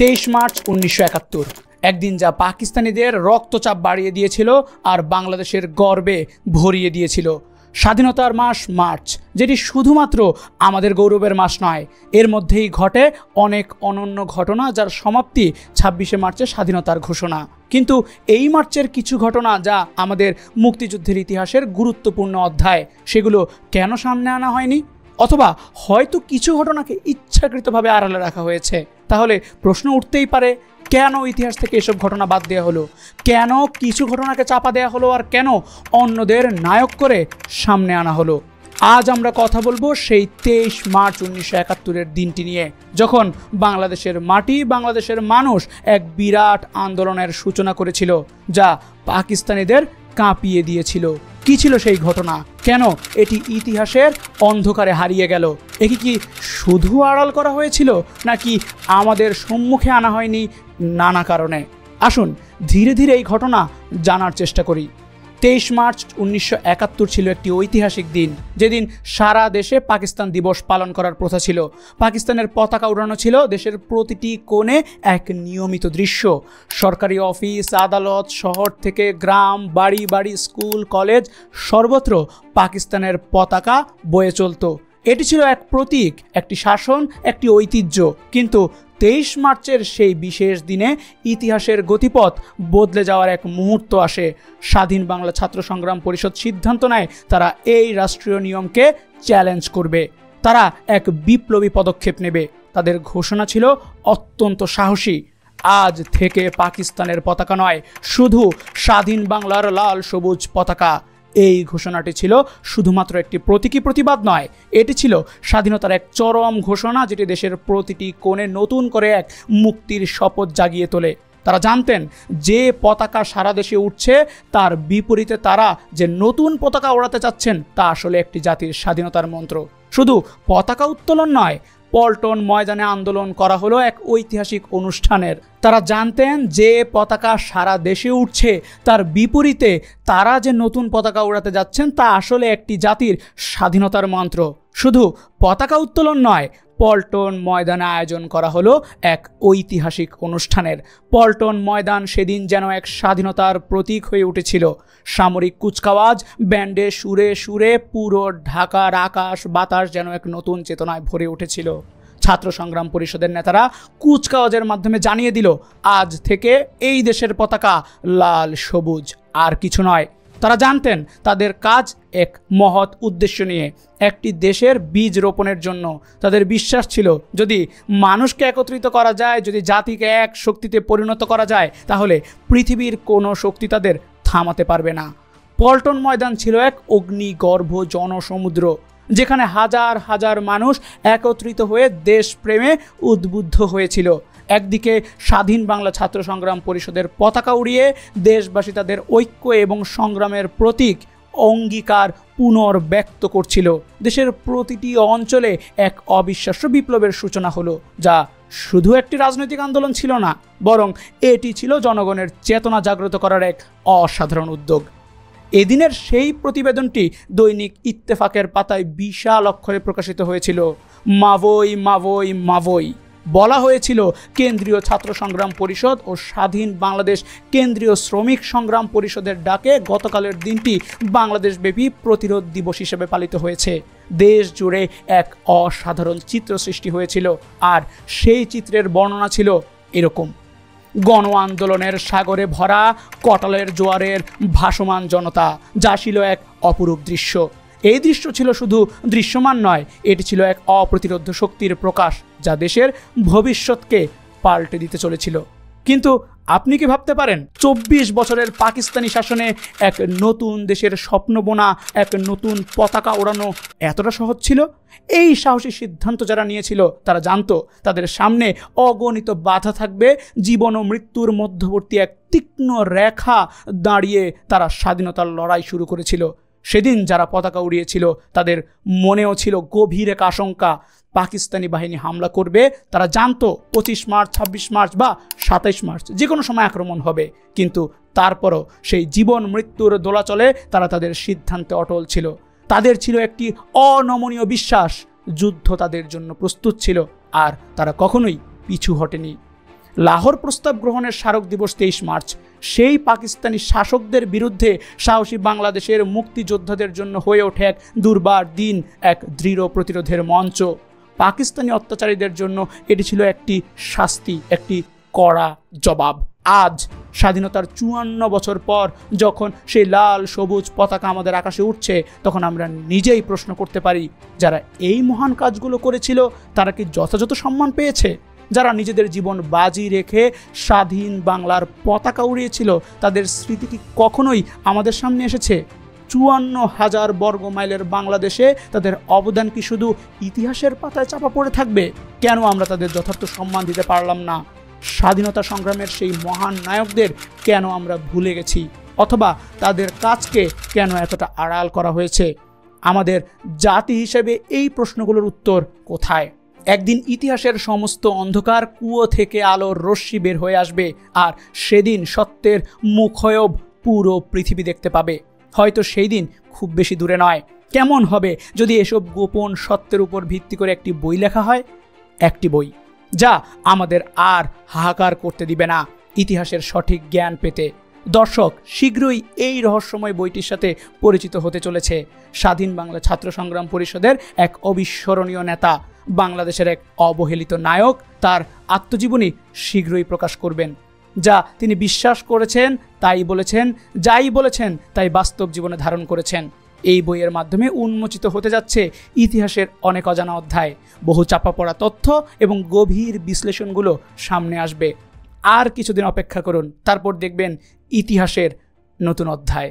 23 March 1971 একদিন যা পাকিস্তানিদের রক্তচাপ বাড়িয়ে দিয়েছিল আর বাংলাদেশের গর্বে ভরিয়ে দিয়েছিল। স্বাধীনতার মাস মার্চ, যেটি শুধুমাত্র আমাদের গৌরবের মাস নয়, এর মধ্যেই ঘটে অনেক অনন্য ঘটনা যার সমাপ্তি 26শে মার্চের স্বাধীনতার ঘোষণা। কিন্তু এই মার্চের কিছু ঘটনা যা আমাদের মুক্তিযুদ্ধের ইতিহাসের গুরুত্বপূর্ণ অধ্যায়, সেগুলো কেন সামনে আনা হয়নি? অথবা হয়তো কিছু ঘটনাকে ইচ্ছাকৃতভাবে আড়ালে রাখা হয়েছে। তাহলে প্রশ্ন উঠতেই পারে, কেন ইতিহাস থেকে এসব ঘটনা বাদ দেওয়া হলো? কেন কিছু ঘটনাকে চাপা দেওয়া হলো? আর কেন অন্যদের নায়ক করে সামনে আনা হলো? আজ আমরা কথা বলবো সেই 23 মার্চ 1971-এর দিনটি নিয়ে, যখন বাংলাদেশের মাটি, বাংলাদেশের মানুষ এক বিরাট আন্দোলনের সূচনা করেছিল যা পাকিস্তানিদের কাঁপিয়ে দিয়েছিল। কি ছিল সেই ঘটনা? কেন এটি ইতিহাসের অন্ধকারে হারিয়ে গেল? একে কি শুধু আড়াল করা হয়েছিল, নাকি আমাদের সম্মুখে আনা হয়নি নানা কারণে? আসুন ধীরে ধীরে এই ঘটনা জানার চেষ্টা করি। 23 মার্চ 1971 ছিল একটি ঐতিহাসিক দিন, যেদিন সারা দেশে পাকিস্তান দিবস পালন করার প্রথা ছিল। পাকিস্তানের পতাকা উড়ানো ছিল দেশের প্রতিটি কোণে এক নিয়মিত দৃশ্য। সরকারি অফিস, আদালত, শহর থেকে গ্রাম, বাড়ি বাড়ি, স্কুল, কলেজ, সর্বত্র পাকিস্তানের পতাকা বয়ে চলত। এটি ছিল এক প্রতীক, একটি শাসন, একটি ঐতিহ্য। কিন্তু 23 মার্চের সেই বিশেষ দিনে ইতিহাসের গতিপথ বদলে যাওয়ার এক মুহূর্ত আসে। স্বাধীন বাংলা ছাত্র সংগ্রাম পরিষদ সিদ্ধান্ত নেয় তারা এই রাষ্ট্রীয় নিয়মকে চ্যালেঞ্জ করবে। তারা এক বিপ্লবী পদক্ষেপ নেবে। তাদের ঘোষণা ছিল অত্যন্ত সাহসী। আজ থেকে পাকিস্তানের পতাকা নয়, শুধু স্বাধীন বাংলার লাল সবুজ পতাকা। এই ঘোষণাটি ছিল শুধুমাত্র একটি প্রতীকী প্রতিবাদ নয়, এটি ছিল স্বাধীনতার এক চরম ঘোষণা, যেটি দেশের প্রতিটি কোণে নতুন করে এক মুক্তির শপথ জাগিয়ে তোলে। তারা জানতেন যে পতাকা সারা দেশে উঠছে, তার বিপরীতে তারা যে নতুন পতাকা ওড়াতে চাচ্ছেন তা আসলে একটি জাতির স্বাধীনতার মন্ত্র। শুধু পতাকা উত্তোলন নয়, পল্টন ময়দানে আন্দোলন করা হলো এক ঐতিহাসিক অনুষ্ঠানের। তারা জানতেন যে পতাকা সারা দেশে উঠছে, তার বিপরীতে তারা যে নতুন পতাকা উড়াতে যাচ্ছেন তা আসলে একটি জাতির স্বাধীনতার মন্ত্র। শুধু পতাকা উত্তোলন নয়, পল্টন ময়দানে আয়োজন করা হলো এক ঐতিহাসিক অনুষ্ঠানের। পল্টন ময়দান সেদিন যেন এক স্বাধীনতার প্রতীক হয়ে উঠেছিল। সামরিক কুচকাওয়াজ, ব্যান্ডে সুরে সুরে পুরো ঢাকার আকাশ বাতাস যেন এক নতুন চেতনায় ভরে উঠেছিল। ছাত্র সংগ্রাম পরিষদের নেতারা কুচকাওয়াজের মাধ্যমে জানিয়ে দিল, আজ থেকে এই দেশের পতাকা লাল সবুজ, আর কিছু নয়। তারা জানতেন তাদের কাজ এক মহৎ উদ্দেশ্য নিয়ে, একটি দেশের বীজ রোপণের জন্য। তাদের বিশ্বাস ছিল, যদি মানুষকে একত্রিত করা যায়, যদি জাতিকে এক শক্তিতে পরিণত করা যায়, তাহলে পৃথিবীর কোনো শক্তি তাদের থামাতে পারবে না। পল্টন ময়দান ছিল এক অগ্নিগর্ভ জনসমুদ্র, যেখানে হাজার হাজার মানুষ একত্রিত হয়ে দেশপ্রেমে উদ্বুদ্ধ হয়েছিল। একদিকে স্বাধীন বাংলা ছাত্র সংগ্রাম পরিষদের পতাকা উড়িয়ে দেশবাসী তাদের ঐক্য এবং সংগ্রামের প্রতীক অঙ্গীকার পুনর্ব্যক্ত করছিল। দেশের প্রতিটি অঞ্চলে এক অবিশ্বাস্য বিপ্লবের সূচনা হলো, যা শুধু একটি রাজনৈতিক আন্দোলন ছিল না, বরং এটি ছিল জনগণের চেতনা জাগ্রত করার এক অসাধারণ উদ্যোগ। এদিনের সেই প্রতিবেদনটি দৈনিক ইত্তেফাকের পাতায় বিশাল অক্ষরে প্রকাশিত হয়েছিল। মাভই মাভই মাভই বলা হয়েছিল, কেন্দ্রীয় ছাত্র সংগ্রাম পরিষদ ও স্বাধীন বাংলাদেশ কেন্দ্রীয় শ্রমিক সংগ্রাম পরিষদের ডাকে গতকালের দিনটি বাংলাদেশব্যাপী প্রতিরোধ দিবস হিসেবে পালিত হয়েছে। দেশ জুড়ে এক অসাধারণ চিত্র সৃষ্টি হয়েছিল, আর সেই চিত্রের বর্ণনা ছিল এরকম: গণ আন্দোলনের সাগরে ভরা কটালের জোয়ারের ভাসমান জনতা, যা ছিল এক অপরূপ দৃশ্য। এই দৃশ্য ছিল শুধু দৃশ্যমান নয়, এটি ছিল এক অপ্রতিরোধ্য শক্তির প্রকাশ, যা দেশের ভবিষ্যৎকে পাল্টে দিতে চলেছিল। কিন্তু আপনি কি ভাবতে পারেন 24 বছরের পাকিস্তানি শাসনে এক নতুন দেশের স্বপ্ন বোনা, এক নতুন পতাকা ওড়ানো এতটা সহজ ছিল? এই সাহসী সিদ্ধান্ত যারা নিয়েছিল তারা জানতো তাদের সামনে অগণিত বাধা থাকবে। জীবন ও মৃত্যুর মধ্যবর্তী এক তীক্ষ্ণ রেখা দাঁড়িয়ে তারা স্বাধীনতার লড়াই শুরু করেছিল। সেদিন যারা পতাকা উড়িয়েছিল তাদের মনেও ছিল গভীর এক আশঙ্কা, পাকিস্তানি বাহিনী হামলা করবে। তারা জানতো 25 মার্চ, 26 মার্চ বা 27 মার্চ যে কোনো সময় আক্রমণ হবে। কিন্তু তারপরও সেই জীবন মৃত্যুর দোলাচলে তারা তাদের সিদ্ধান্তে অটল ছিল। তাদের ছিল একটি অনমনীয় বিশ্বাস, যুদ্ধ তাদের জন্য প্রস্তুত ছিল, আর তারা কখনোই পিছু হটেনি। লাহোর প্রস্তাব গ্রহণের স্মারক দিবস 23 মার্চ। সেই পাকিস্তানি শাসকদের বিরুদ্ধে সাহসী বাংলাদেশের মুক্তিযোদ্ধাদের জন্য হয়ে ওঠে এক দুর্বার দিন, এক দৃঢ় প্রতিরোধের মঞ্চ। পাকিস্তানি অত্যাচারীদের জন্য এটি ছিল একটি শাস্তি, একটি কড়া জবাব। আজ স্বাধীনতার 54 বছর পর যখন সেই লাল সবুজ পতাকা আমাদের আকাশে উঠছে, তখন আমরা নিজেই প্রশ্ন করতে পারি, যারা এই মহান কাজগুলো করেছিল তারা কি যথাযথ সম্মান পেয়েছে? যারা নিজেদের জীবন বাজি রেখে স্বাধীন বাংলার পতাকা উড়িয়েছিল, তাদের স্মৃতি কি কখনোই আমাদের সামনে এসেছে? 54,000 বর্গ মাইলের বাংলাদেশে তাদের অবদান কি শুধু ইতিহাসের পাতায় চাপা পড়ে থাকবে? কেন আমরা তাদের যথার্থ সম্মান দিতে পারলাম না? স্বাধীনতা সংগ্রামের সেই মহান নায়কদের কেন আমরা ভুলে গেছি? অথবা তাদের কাজকে কেন এতটা আড়াল করা হয়েছে? আমাদের জাতি হিসেবে এই প্রশ্নগুলোর উত্তর কোথায়? একদিন ইতিহাসের সমস্ত অন্ধকার কুয়ো থেকে আলোর রশ্মি বের হয়ে আসবে, আর সেদিন সত্যের মুখয়ব পুরো পৃথিবী দেখতে পাবে। হয়তো সেই দিন খুব বেশি দূরে নয়। কেমন হবে যদি এসব গোপন সত্যের উপর ভিত্তি করে একটি বই লেখা হয়? একটি বই যা আমাদের আর হাহাকার করতে দিবে না ইতিহাসের সঠিক জ্ঞান পেতে। দর্শক, শীঘ্রই এই রহস্যময় বইটির সাথে পরিচিত হতে চলেছে স্বাধীন বাংলা ছাত্র সংগ্রাম পরিষদের এক অবিস্মরণীয় নেতা, বাংলাদেশের এক অবহেলিত নায়ক। তার আত্মজীবনী শীঘ্রই প্রকাশ করবেন। যা তিনি বিশ্বাস করেছেন তাই বলেছেন, যাই বলেছেন তাই বাস্তব জীবনে ধারণ করেছেন। এই বইয়ের মাধ্যমে উন্মোচিত হতে যাচ্ছে ইতিহাসের অনেক অজানা অধ্যায়, বহু চাপা পড়া তথ্য এবং গভীর বিশ্লেষণগুলো সামনে আসবে। আর কিছুদিন অপেক্ষা করুন, তারপর দেখবেন ইতিহাসের নতুন অধ্যায়।